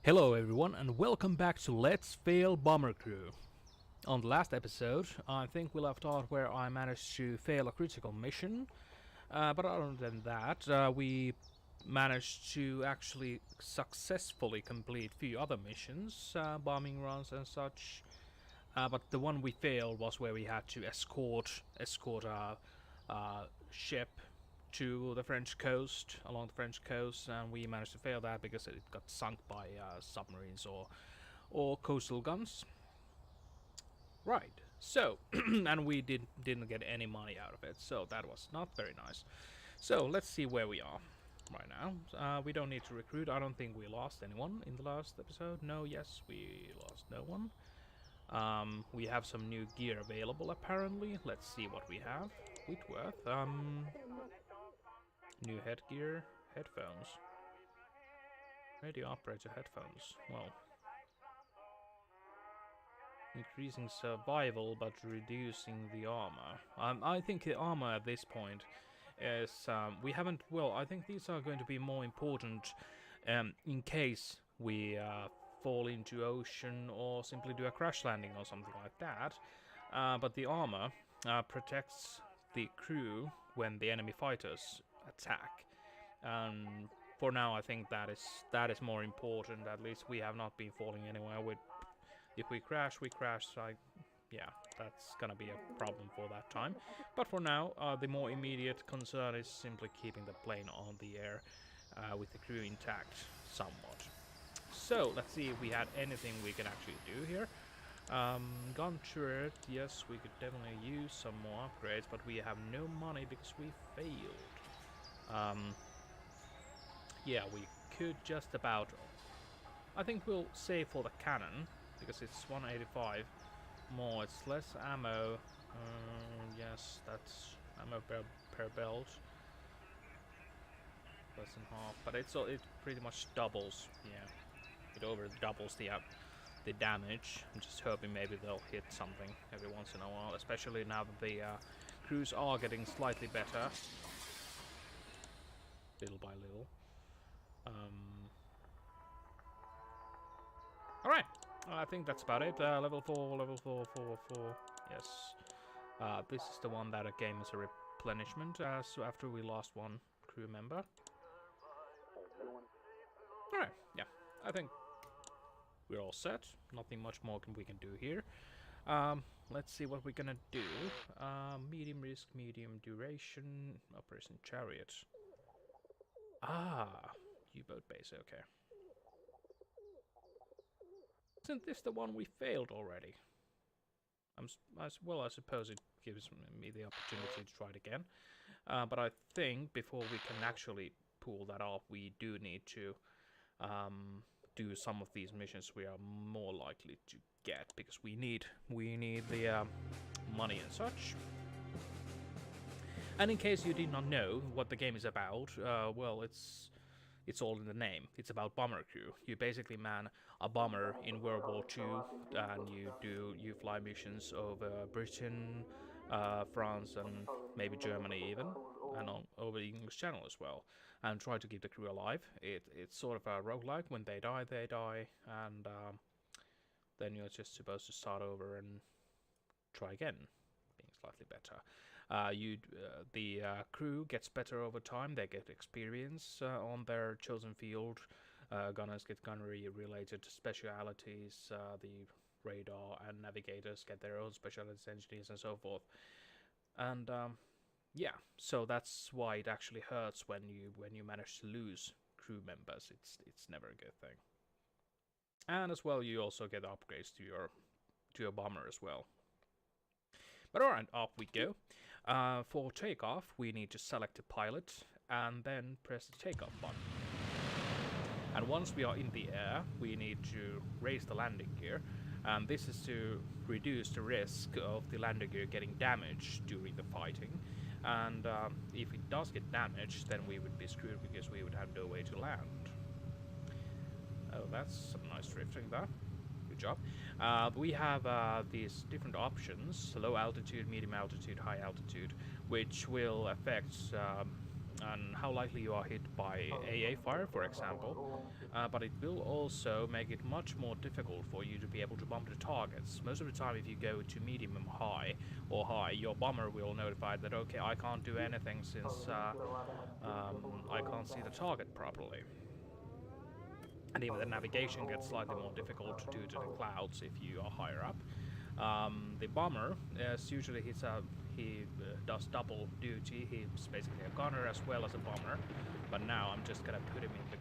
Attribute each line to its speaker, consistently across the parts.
Speaker 1: Hello everyone and welcome back to Let's Fail Bomber Crew. On the last episode, I think we left off where I managed to fail a critical mission, but other than that, we managed to actually successfully complete few other missions, bombing runs and such. But the one we failed was where we had to escort a ship to the French coast, along the French coast, and we managed to fail that because it got sunk by submarines or coastal guns. Right. So, and we didn't get any money out of it, so that was not very nice. So let's see where we are right now. We don't need to recruit. I don't think we lost anyone in the last episode. No, yes, we lost no one. We have some new gear available apparently. Let's see what we have. Whitworth. New headgear, headphones. Radio operator headphones. Well, increasing survival but reducing the armor. I think the armor at this point is we haven't. Well, I think these are going to be more important in case we fall into ocean or simply do a crash landing or something like that. But the armor protects the crew when the enemy fighters attack. For now, I think that is more important. At least we have not been falling anywhere. If we crash, we crash. Yeah, that's gonna be a problem for that time. But for now, the more immediate concern is simply keeping the plane on the air with the crew intact, somewhat. So let's see if we had anything we can actually do here. Gun turret, yes, we could definitely use some more upgrades, but we have no money because we failed. Yeah, we could just about. I think we'll save for the cannon because it's 185 more. It's less ammo. Yes, that's ammo per belt. Less than half, but it pretty much doubles. Yeah, it over doubles the damage. I'm just hoping maybe they'll hit something every once in a while, especially now that the crews are getting slightly better, little by little. Alright, I think that's about it. Level 4, level 4, 4, 4. Yes. This is the one that gave us a replenishment so after we lost one crew member. Alright, yeah. I think we're all set. Nothing much more we can do here. Let's see what we're gonna do. Medium risk, medium duration, Operation Chariot. Ah, U-boat base, okay. Isn't this the one we failed already? Well, I suppose it gives me the opportunity to try it again. But I think before we can actually pull that off, we do need to do some of these missions we are more likely to get because we need the money and such. And in case you did not know what the game is about, well, it's all in the name. It's about bomber crew. You basically man a bomber in World War II, and you fly missions over Britain, France, and maybe Germany even, and over the English Channel as well, and try to keep the crew alive. It's sort of a roguelike. When they die, and then you're just supposed to start over and try again, being slightly better. The crew gets better over time. They get experience on their chosen field. Gunners get gunnery-related specialities. The radar and navigators get their own specialties, engineers, and so forth. And yeah, so that's why it actually hurts when you manage to lose crew members. It's never a good thing. And as well, you also get upgrades to your bomber as well. But alright, off we go. For takeoff, we need to select a pilot and then press the takeoff button. And once we are in the air, we need to raise the landing gear. And this is to reduce the risk of the landing gear getting damaged during the fighting. And if it does get damaged, then we would be screwed because we would have no way to land. Oh, that's some nice drifting there. Good job. We have these different options: low altitude, medium altitude, high altitude, which will affect and how likely you are hit by AA fire, for example. But it will also make it much more difficult for you to be able to bomb the targets. Most of the time, if you go to medium and high or high, your bomber will notify that, okay, I can't do anything since I can't see the target properly. And even the navigation gets slightly more difficult due to the clouds if you are higher up. The bomber usually he does double duty. He's basically a gunner as well as a bomber. But now I'm just gonna put him in the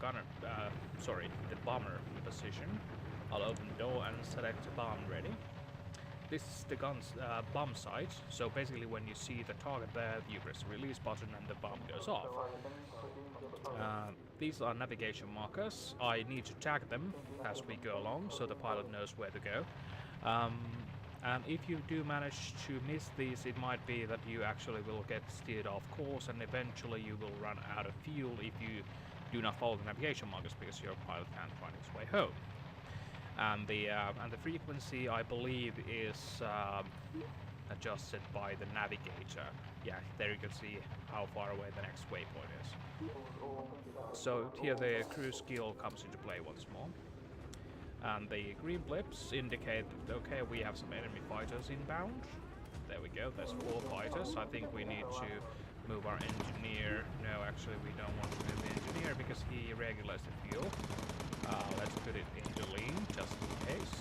Speaker 1: the bomber position. I'll open the door and select bomb ready. This is the gun's bomb site. So basically, when you see the target there, you press the release button and the bomb goes off. These are navigation markers. I need to tag them as we go along so the pilot knows where to go. And if you do manage to miss these, it might be that you actually will get steered off course and eventually you will run out of fuel if you do not follow the navigation markers because your pilot can't find his way home. And the frequency, I believe, is adjusted by the navigator. Yeah, there you can see how far away the next waypoint is. So here the cruise skill comes into play once more. And the green blips indicate that, okay, we have some enemy fighters inbound. There we go, there's 4 fighters. I think we need to move our engineer. No, actually we don't want to move the engineer because he regulates the fuel. Let's put it into lean, just in case.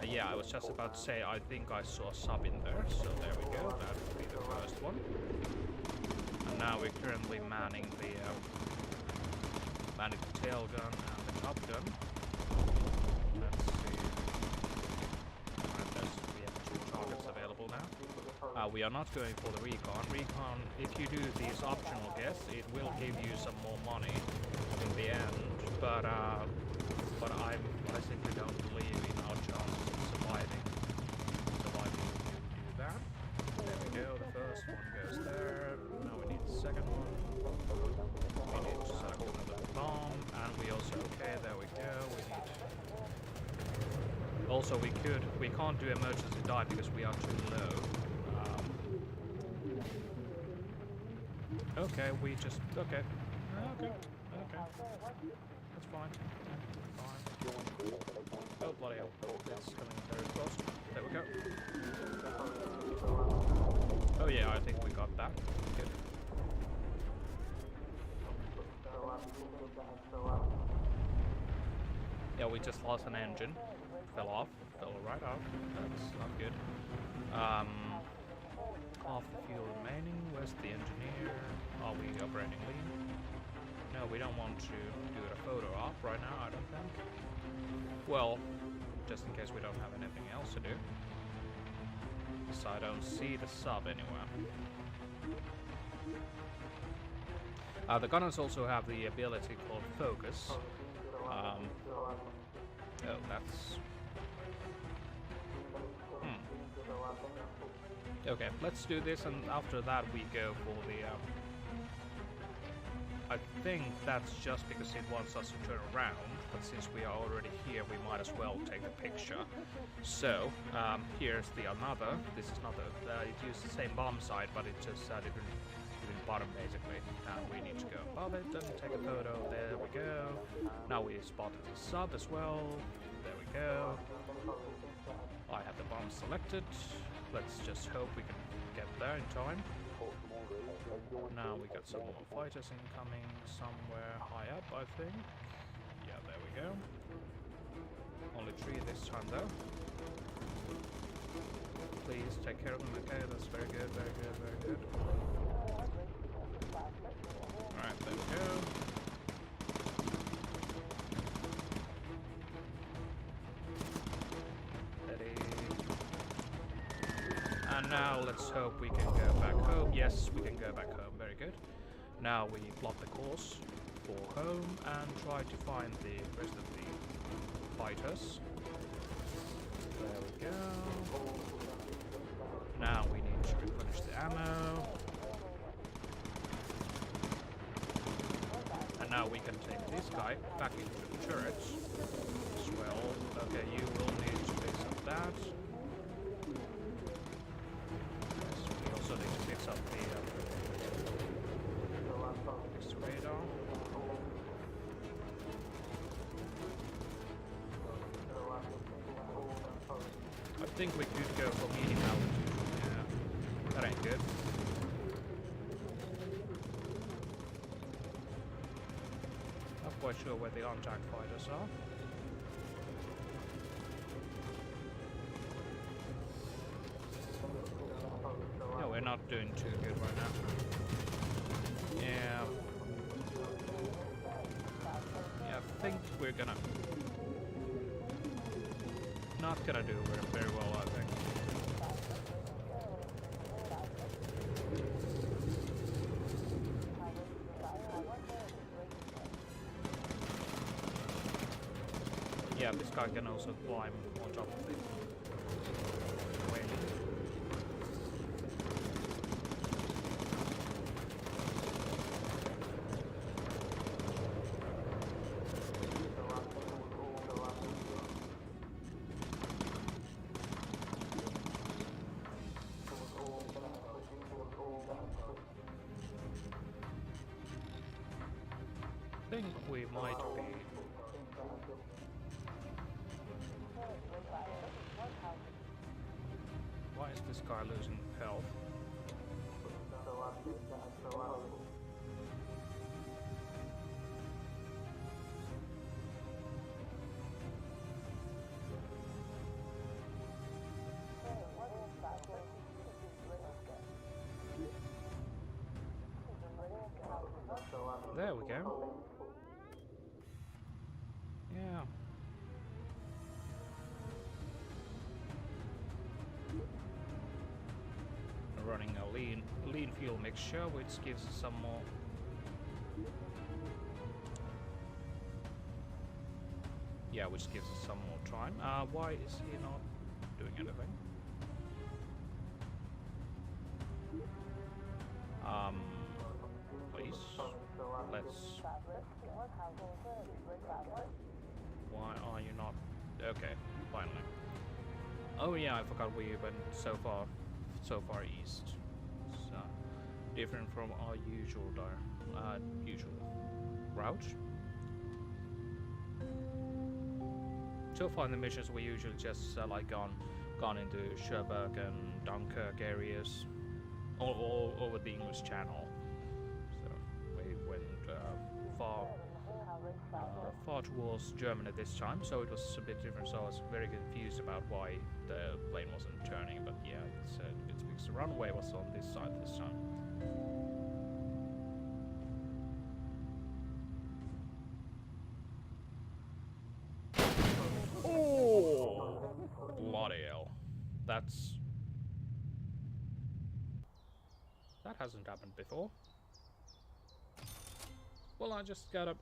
Speaker 1: Yeah, I was just about to say, I think I saw a sub in there, so there we go, that would be the first one. And now we're currently manning the tail gun and the top gun. Let's see. Alright, we have 2 targets available now. We are not going for the recon. Recon, if you do these optional guests, it will give you some more money in the end, but I simply don't believe in our chances of surviving to do that. There we go, the first one goes there. Now we need the second one. We need to select another bomb, and we also, okay, there we go, also we can't do emergency dive because we are too low. Okay, okay. That's fine. Oh, bloody hell. It's coming very close. There we go. Oh yeah, I think we got that. Good. Yeah, we just lost an engine. Fell right off. That's not good. Half the fuel remaining. Where's the engineer? Are we operating lean? No, we don't want to do a photo op right now, I don't think. Well, just in case we don't have anything else to do. So I don't see the sub anywhere. The gunners also have the ability called focus. Oh, that's... Okay, let's do this, and after that we go for the... I think that's just because it wants us to turn around, but since we are already here, we might as well take a picture. So, here's the another. This is not it uses the same bomb site, but it's just different bottom, basically. Now we need to go above it and take a photo. There we go. Now we spotted the sub as well. There we go. I have the bomb selected. Let's just hope we can get there in time. Now we got some more fighters incoming somewhere high up, I think. Yeah, there we go. Only 3 this time though. Please take care of them. Okay, that's very good, very good, very good. Alright, there we go. And now let's hope we can go back home. Yes, we can go back home. Very good. Now we plot the course for home and try to find the rest of the fighters. There we go. Now we need to replenish the ammo. And now we can take this guy back into the turrets as well. Okay, you will need to fix up that. We also need to fix up think we could go for medium altitude. Yeah, that ain't good. Not quite sure where the untanked fighters are. No, we're not doing too good right now. Yeah. Yeah, I think we're gonna... not gonna do very well, I think. Yeah, this guy can also climb on top of it. Wait. I think we might be... Why is this guy losing health? There we go. Yeah. Running a lean fuel mixture, which gives us some more. Yeah, which gives us some more time. Why is he not doing anything? Please, let's. Why are you not? Okay, finally. Oh yeah, I forgot we went so far east. It's different from our usual route. So far in the missions, we usually just like gone into Cherbourg and Dunkirk areas, all over the English Channel. So we went far towards Germany this time, so it was a bit different. So I was very confused about why the plane wasn't turning. But yeah, it's because the runway was on this side this time. Oh, bloody hell! That hasn't happened before. Well, I just got a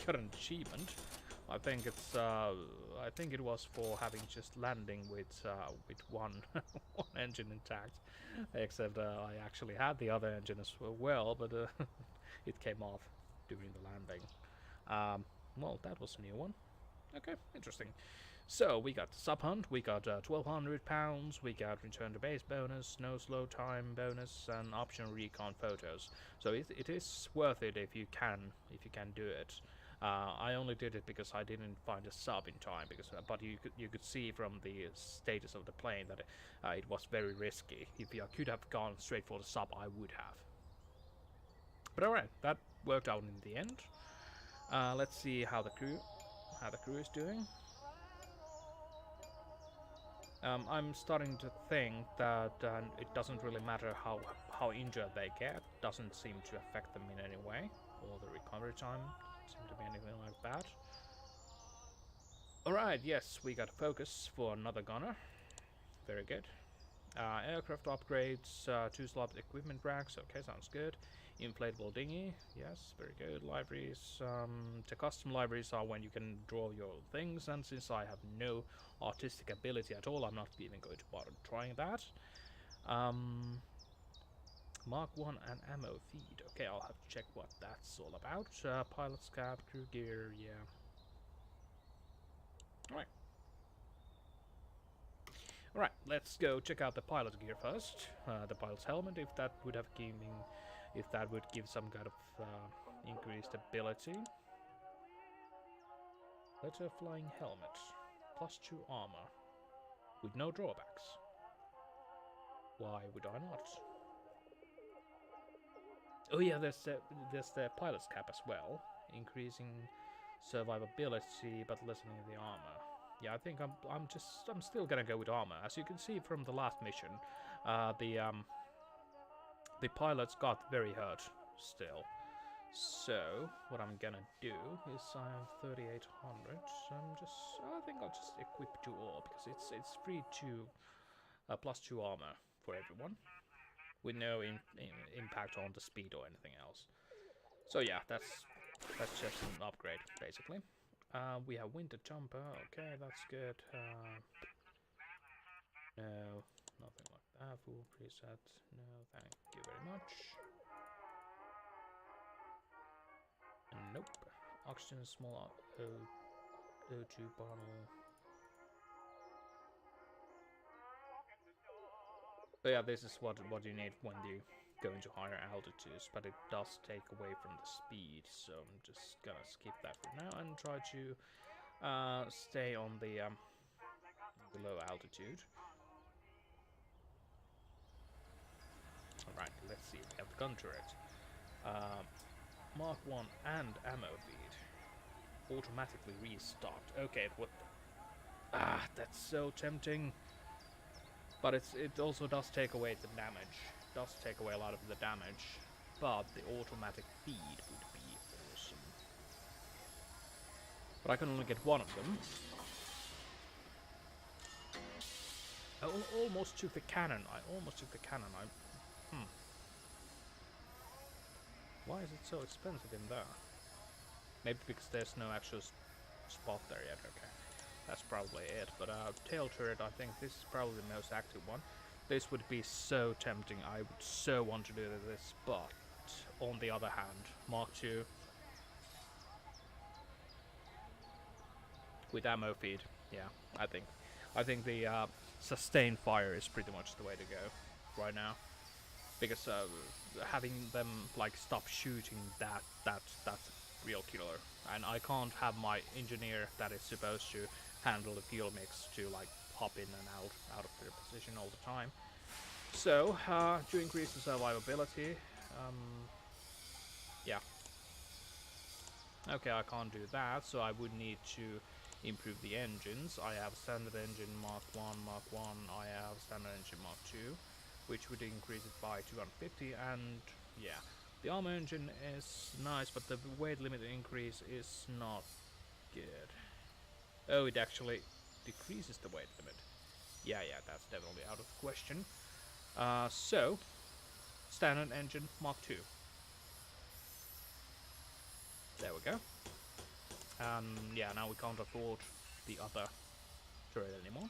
Speaker 1: got an achievement. I think it's I think it was for having just landing with one one engine intact, except I actually had the other engine as well, but it came off during the landing. Well, that was a new one. Okay, interesting. So we got sub hunt, we got £1,200, we got return to base bonus, no slow time bonus, and option recon photos. So it is worth it if you can do it. I only did it because I didn't find a sub in time, because but you could see from the status of the plane that it was very risky. If I could have gone straight for the sub, I would have. But alright, that worked out in the end. Let's see how the crew is doing. I'm starting to think that it doesn't really matter how injured they get. Doesn't seem to affect them in any way, or the recovery time seem to be anything like that. Alright, yes, we got a focus for another gunner. Very good. Aircraft upgrades, 2-slot equipment racks, okay, sounds good. Inflatable dinghy, yes, very good. Libraries, the custom libraries are when you can draw your things, and since I have no artistic ability at all, I'm not even going to bother trying that. Mark 1 and ammo feed, okay, I'll have to check what that's all about. Pilot's cap, crew gear, yeah. Alright. Alright, let's go check out the pilot gear first. The pilot's helmet, if that would give some kind of increased ability. Letter flying helmet, +2 armor. with no drawbacks. Why would I not? Oh yeah, there's the pilot's cap as well, increasing survivability but lessening the armor. Yeah, I think I'm still gonna go with armor. As you can see from the last mission, the pilots got very hurt still. So what I'm gonna do is I have 3800. I think I'll just equip 2 all because it's free to +2 armor for everyone, with no impact on the speed or anything else. So yeah, that's just an upgrade basically. We have winter jumper. Okay, that's good. No, nothing like that. Full preset. No, thank you very much. Nope. Oxygen small O2 bottle. But yeah, this is what you need when you go into higher altitudes, but it does take away from the speed, so I'm just gonna skip that for now and try to stay on the low altitude. Alright, let's see. We have the gun turret. Mark 1 and ammo feed. Automatically restart. Okay, what the... Ah, that's so tempting. But it also does take away the damage. Does take away a lot of the damage. But the automatic feed would be awesome. But I can only get one of them. I almost took the cannon. Why is it so expensive in there? Maybe because there's no actual spot there yet. Okay. That's probably it, but tail turret, I think this is probably the most active one. This would be so tempting, I would so want to do this, but on the other hand, Mark II with ammo feed, yeah, I think the sustained fire is pretty much the way to go right now, because having them like stop shooting that's a real killer, and I can't have my engineer that is supposed to handle the fuel mix to like hop in and out of their position all the time. So to increase the survivability, yeah. Okay, I can't do that, so I would need to improve the engines. I have standard engine Mark 1, Mark 1, I have standard engine Mark 2, which would increase it by 250, and yeah. The armor engine is nice, but the weight limit increase is not good. Oh, it actually decreases the weight limit. Yeah, that's definitely out of the question. So, standard engine Mark II. There we go. Yeah, now we can't afford the other turret anymore.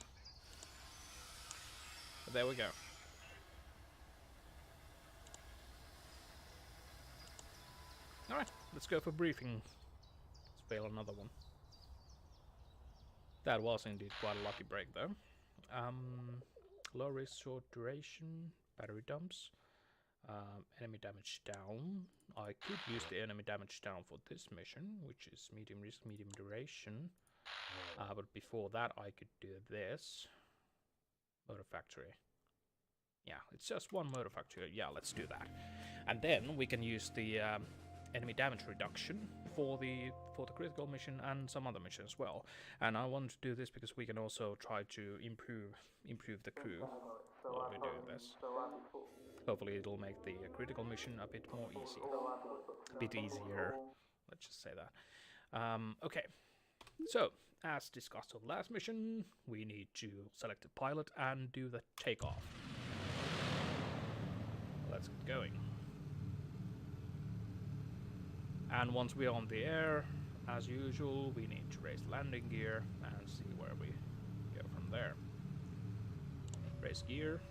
Speaker 1: But there we go. Alright, let's go for briefing. Let's fail another one. That was indeed quite a lucky break though. Low risk, short duration, battery dumps, enemy damage down. I could use the enemy damage down for this mission, which is medium risk, medium duration. But before that I could do this. Motor factory. Yeah, it's just one motor factory. Yeah, let's do that. And then we can use the enemy damage reduction for the critical mission and some other mission as well. And I want to do this because we can also try to improve the crew while we're doing this. Hopefully it'll make the critical mission a bit more easy. A bit easier, let's just say that. Okay, so as discussed on the last mission, we need to select a pilot and do the takeoff. Let's get going. And once we're on the air, as usual, we need to raise landing gear and see where we go from there. Raise gear.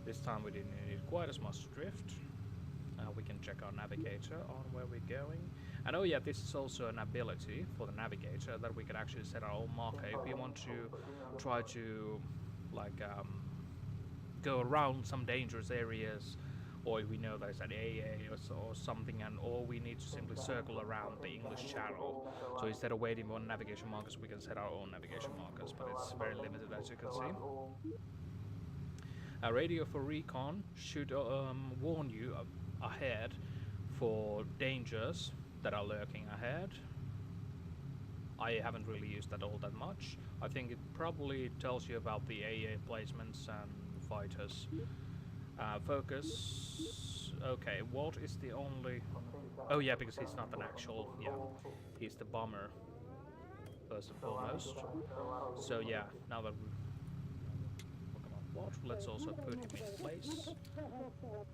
Speaker 1: This time we didn't need quite as much drift. We can check our navigator on where we're going. And oh yeah, this is also an ability for the navigator that we can actually set our own marker if we want to try to like go around some dangerous areas or if we know there's an AA or something, and or we need to simply circle around the English channel. So instead of waiting for navigation markers, we can set our own navigation markers, but it's very limited, as you can see. A radio for recon should warn you ahead for dangers that are lurking ahead. I haven't really used that all that much. I think it probably tells you about the AA placements and fighters. Focus. Okay, Walt is the only... Oh yeah, because he's not an actual... Yeah, he's the bomber, first and foremost. So yeah, now that we... Walt, let's also put him in place.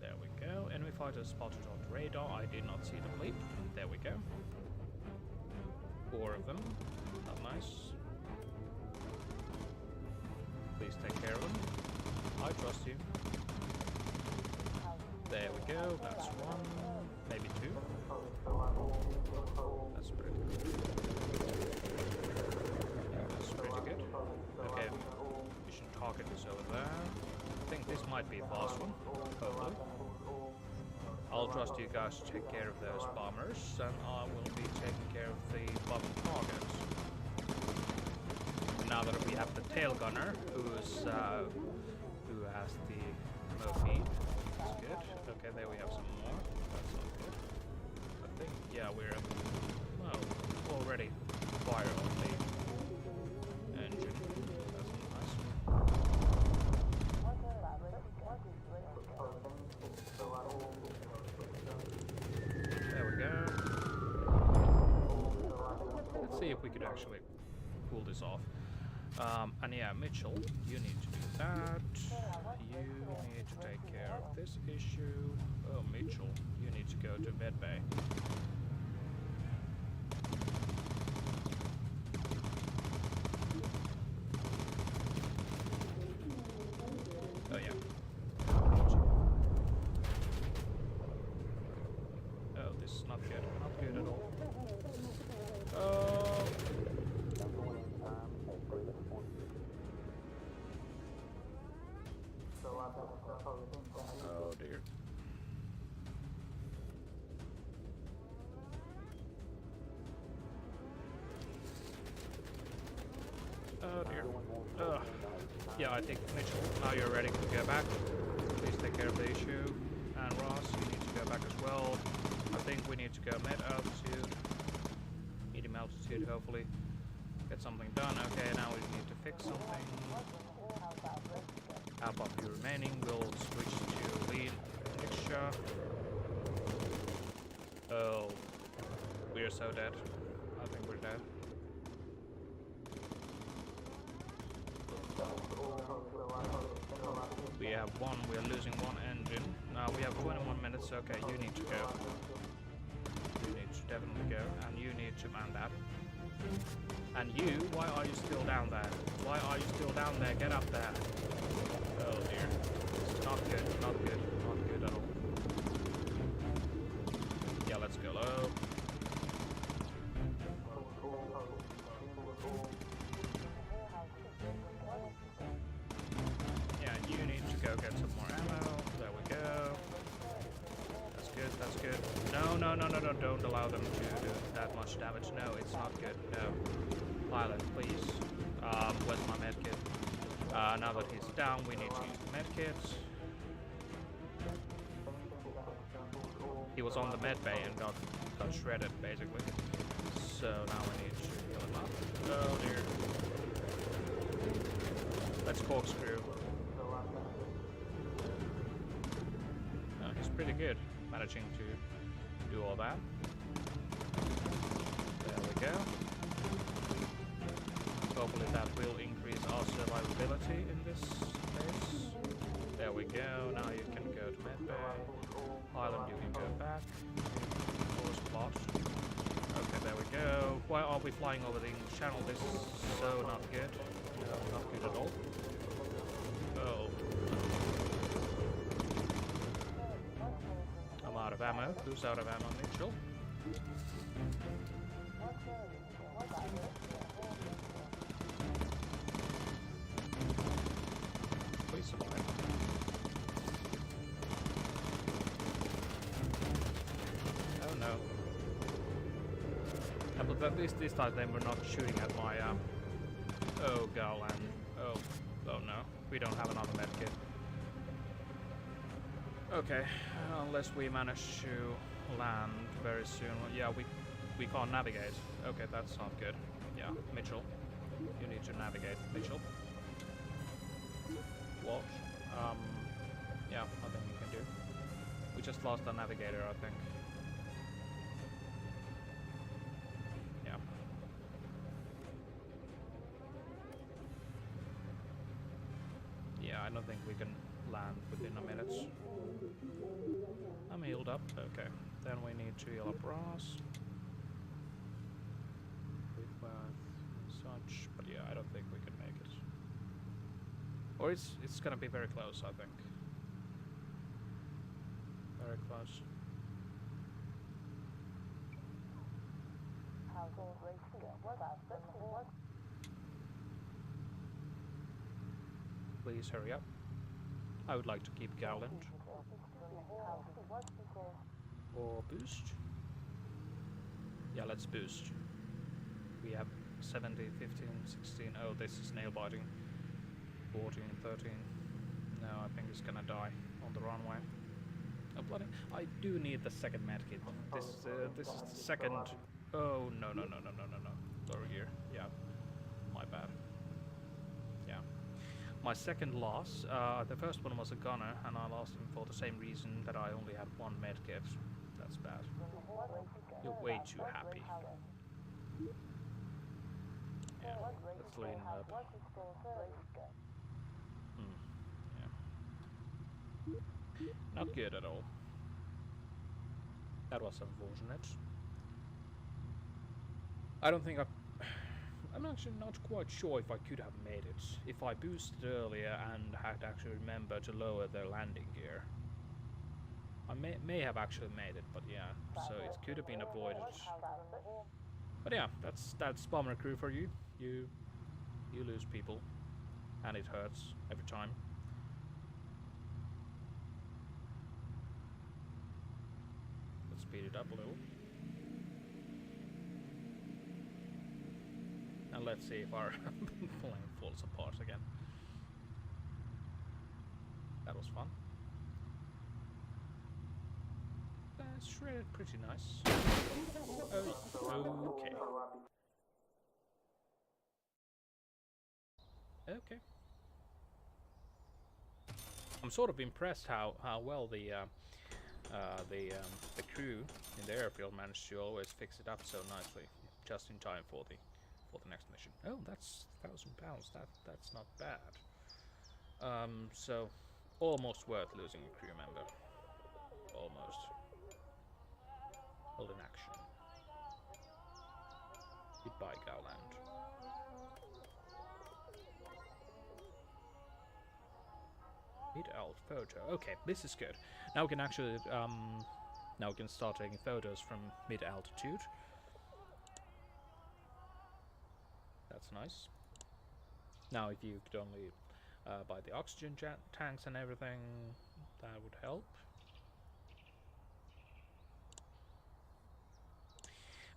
Speaker 1: There we go. Enemy fighter spotted on the radar. I did not see the bleep. There we go. 4 of them. Not nice. Please take care of them. I trust you. There we go. That's 1. Maybe 2. That's pretty good. That's pretty good. Okay. Mission target is over there. I think this might be a fast one. Hopefully. I'll trust you guys to take care of those bombers, and I will be taking care of the bomber targets. Now that we have the tail gunner, who has the Mophie, that's good. Okay, there we have some more. That's not good. I think, yeah, we're already fire on the engine. That's nice. There we go. Let's see if we could actually pull this off. And yeah, Mitchell, you need to do that. You need to take care of this issue. Oh, Mitchell, you need to go to medbay. Oh yeah. Oh, this is not good. Not good at all. Oh. Oh dear. Oh dear. Yeah, I think Mitchell, now you're ready to go back. Please take care of the issue. And Ross, you need to go back as well. I think we need to go med altitude. Medium altitude, hopefully. Get something done. Okay, now we need to fix something. Half of you remaining will switch to lead picture. Oh, we are so dead. I think we're dead. We have one, we are losing one engine. Now we have 21 minutes. Okay, you need to go. You need to definitely go, and you need to man that. And you, why are you still down there? Why are you still down there? Get up there. Oh dear. It's not good, not good, not good at all. Yeah, let's go low. Yeah, and you need to go get some more ammo. There we go. That's good, that's good. No, no, no, no, no, don't allow them to do that much damage. No, it's not good, no. Pilot, please. Where's my medkit? Now that he's down, we need to use the medkit. He was on the med bay and got shredded, basically. So now we need to heal him up. Oh dear. Let's corkscrew. He's pretty good, managing to do all that. There we go. Hopefully that will increase our survivability in this phase. There we go, now you can go to medbay. Highland, you can go back. Spot. Okay, there we go. Why are we flying over the English Channel? This is so not good. No, not good at all. Oh. I'm out of ammo. Who's out of ammo, Mitchell? Please survive. this time they were not shooting at my oh Gowland. Oh no, we don't have another medkit. Okay, unless we manage to land very soon. Well, yeah, we can't navigate. Okay, that's not good. Yeah, Mitchell, you need to navigate, Mitchell. What? Yeah, nothing we can do. We just lost our navigator, I think. Yeah. Yeah, I don't think we can land within a minute. I'm healed up, okay. Then we need to heal up Ross. With such, but yeah, I don't think we can make it. Or it's gonna be very close, I think. Very close. Please hurry up. I would like to keep Gowland. Or boost. Yeah, let's boost. We have 70, 15, 16. Oh, this is nail biting. 14, 13. No, I think it's gonna die on the runway. Oh, bloody. I do need the second medkit. This is the second. Oh, no. Lower gear. Yeah. My bad. Yeah. My second loss, the first one was a gunner, and I lost him for the same reason that I only had one medkit. That's bad. You're way too happy. Yeah, let's lean up. Yeah. Not good at all. That was unfortunate. I don't think I'm actually not quite sure if I could have made it. If I boosted earlier and had actually remembered to lower the landing gear. I may have actually made it, but yeah, so it could have been avoided. But yeah, that's Bomber Crew for you. You lose people, and it hurts every time. Let's speed it up a little. And let's see if our plane falls apart again. That was fun. That's shredded pretty nice. Oh, okay. Okay. I'm sort of impressed how well the crew in the airfield managed to always fix it up so nicely, just in time for the next mission. Oh, that's £1,000. That's not bad. So almost worth losing a crew member. Almost. Hold in action. Goodbye, Gowland. Mid-alt photo. Okay, this is good. Now we can actually now we can start taking photos from mid-altitude. That's nice. Now, if you could only buy the oxygen tanks and everything, that would help.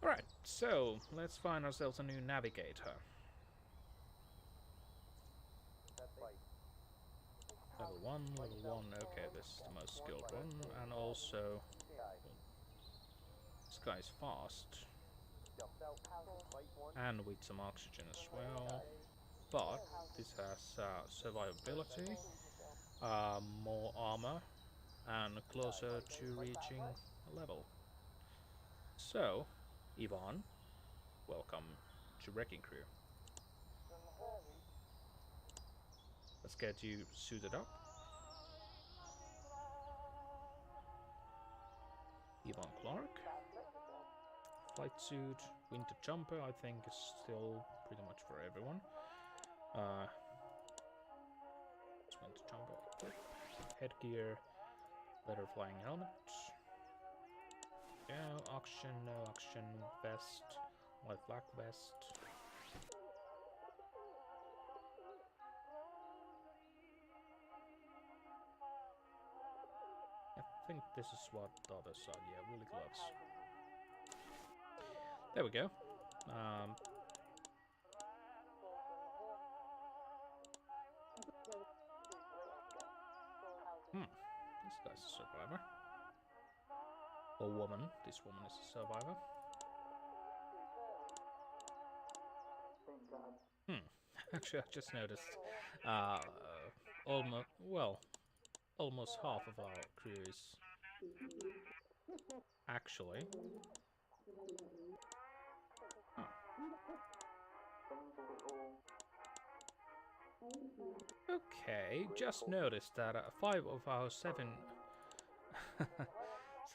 Speaker 1: Alright, so let's find ourselves a new navigator. Level 1, okay, this is the most skilled one, and also this guy is fast, and with some oxygen as well, but this has survivability, more armor, and closer to reaching a level. So, Yvonne, welcome to Wrecking Crew. Let's get you suited up. Yvonne Clark. Flight suit, winter jumper, I think is still pretty much for everyone. Winter jumper, headgear, leather flying helmet. Yeah, oxygen, no oxygen, vest, light black vest. I think this is what the other side, yeah, woolly gloves. There we go. This guy's a survivor. Or woman. This woman is a survivor. Actually, I just noticed. Almost half of our crew is actually. Okay, just noticed that 5 of our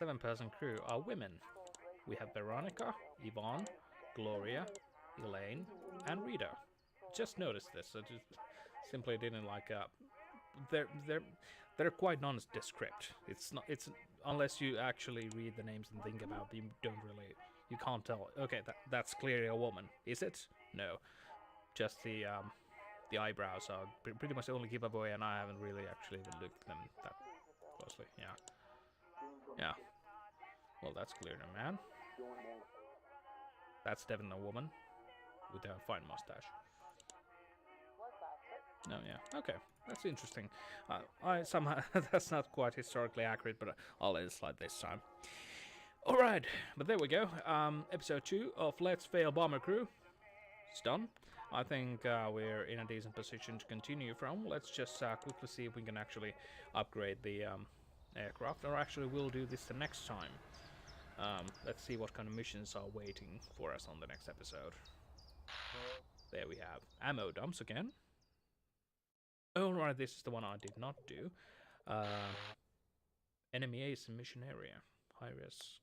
Speaker 1: 7-person crew are women. We have Veronica, Yvonne, Gloria, Elaine, and Rita. Just noticed this. I just simply didn't like. They're quite nondescript. It's not. It's unless you actually read the names and think about them. You can't tell. Okay, that's clearly a woman. Is it? No. Just the eyebrows are pretty much the only giveaway, and I haven't really actually even looked at them that closely. Yeah. Well, that's clear, man. That's definitely a woman with a fine mustache. No, yeah. Okay, that's interesting. I somehow that's not quite historically accurate, but I'll let it slide this time. All right, but there we go. Episode 2 of Let's Fail Bomber Crew. It's done. I think we're in a decent position to continue from. Let's just quickly see if we can actually upgrade the aircraft, or actually we'll do this the next time. Let's see what kind of missions are waiting for us on the next episode. There we have ammo dumps again. Oh right, this is the one I did not do. Enemy ace in mission area. High risk.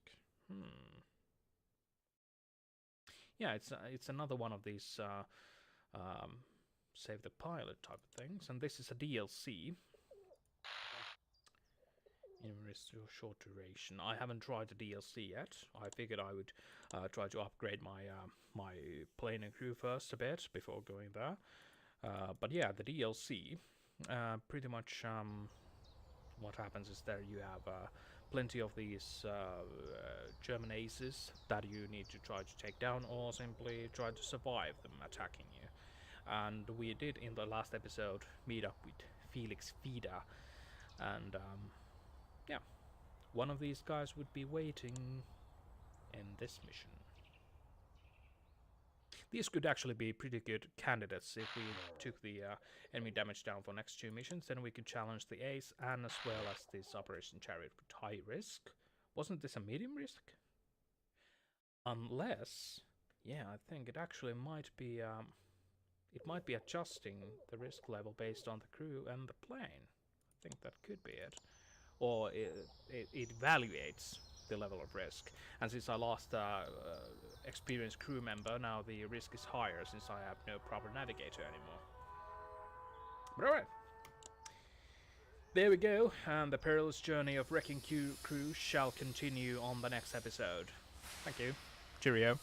Speaker 1: Yeah, it's another one of these save the pilot type of things, and this is a DLC. In short duration. I haven't tried the DLC yet. I figured I would try to upgrade my my plane and crew first a bit before going there. But yeah, the DLC, pretty much what happens is that you have plenty of these German aces that you need to try to take down, or simply try to survive them attacking you. And we did in the last episode meet up with Felix Fida, and yeah, one of these guys would be waiting in this mission. These could actually be pretty good candidates if we took the enemy damage down for next 2 missions. Then we could challenge the ace, and as well as this Operation Chariot with high risk. Wasn't this a medium risk? Unless, yeah, I think it actually might be. It might be adjusting the risk level based on the crew and the plane. I think that could be it. Or it evaluates the level of risk. And since I lost experienced crew member, now the risk is higher since I have no proper navigator anymore. But alright. There we go, and the perilous journey of Wrecking Crew shall continue on the next episode. Thank you. Cheerio.